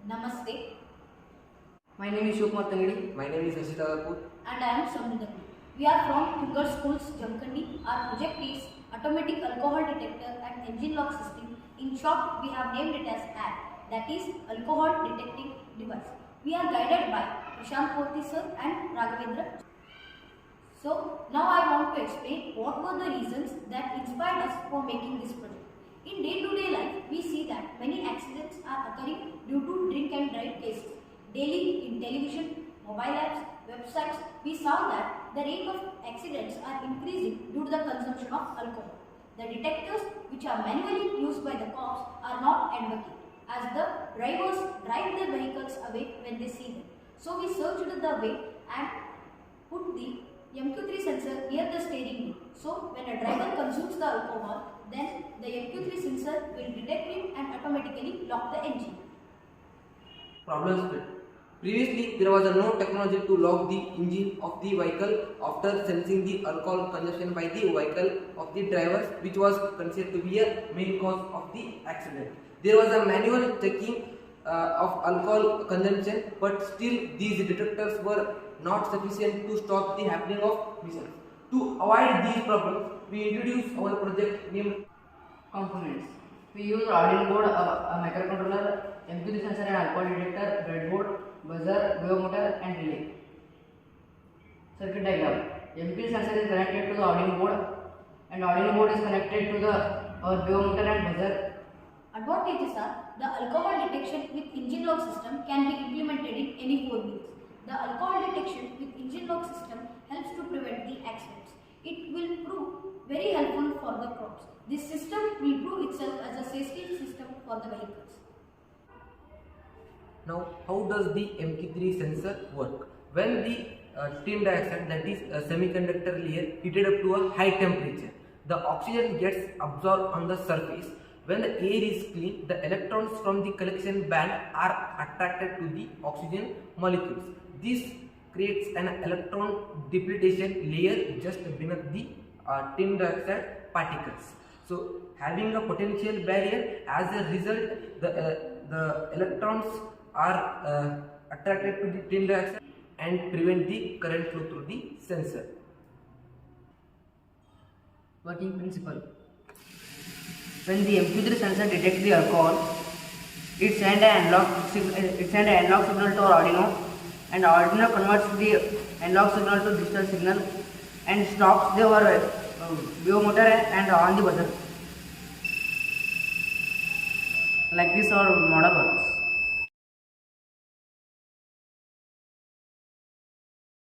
Namaste. My name is Shukmar Tangadi. My name is Ashita Kapoor. And I am Samridhani. We are from Tungar Schools, Jamkhandi. Our project is Automatic Alcohol Detector and Engine Lock System. In short, we have named it as ADD, that is Alcohol Detecting Device. We are guided by Prashant Porti sir and Raghavendra. So now I want to explain what were the reasons that inspired us for making this project. In day-to-day life, we see that many accidents are occurring due to drink and drive cases. Daily in television, mobile apps, websites, we saw that the rate of accidents are increasing due to the consumption of alcohol. The detectors which are manually used by the cops are not advocate as the drivers drive their vehicles away when they see them. So we searched the way and put the MQ3 sensor near the steering wheel. So when a driver consumes the alcohol, then the MQ3 sensor will detect him and automatically lock the engine. Problem split. Previously, there was no technology to lock the engine of the vehicle after sensing the alcohol consumption by the vehicle of the drivers, which was considered to be a main cause of the accident. There was a manual checking of alcohol consumption, but still these detectors were not sufficient to stop the happening of mishaps. To avoid these problems, we introduced our project named Components. We use Arduino board, a microcontroller, MQ3 sensor and alcohol detector, breadboard, buzzer, wave motor and relay. Circuit diagram. MQ3 sensor is connected to the Arduino board and Arduino board is connected to our wave motor and buzzer. Advantages are the alcohol detection with engine lock system can be implemented in any 4 wheels. The alcohol detection with engine lock system helps to prevent the accidents. It will prove very helpful for the crops. This system will prove itself as a safety system for the vehicles. Now, how does the MQ3 sensor work? When the tin dioxide, that is a semiconductor layer, heated up to a high temperature, the oxygen gets absorbed on the surface. When the air is clean, the electrons from the collection band are attracted to the oxygen molecules. This creates an electron depletion layer just beneath the tin dioxide particles. So, having a potential barrier, as a result, the electrons are attracted to the tin dioxide and prevent the current flow through the sensor. Working principle. When the MQ3 sensor detects the alcohol, it sends an analog signal to our Arduino, and Arduino converts the analog signal to digital signal and stops the wave motor and on the buzzer. Like this our model works.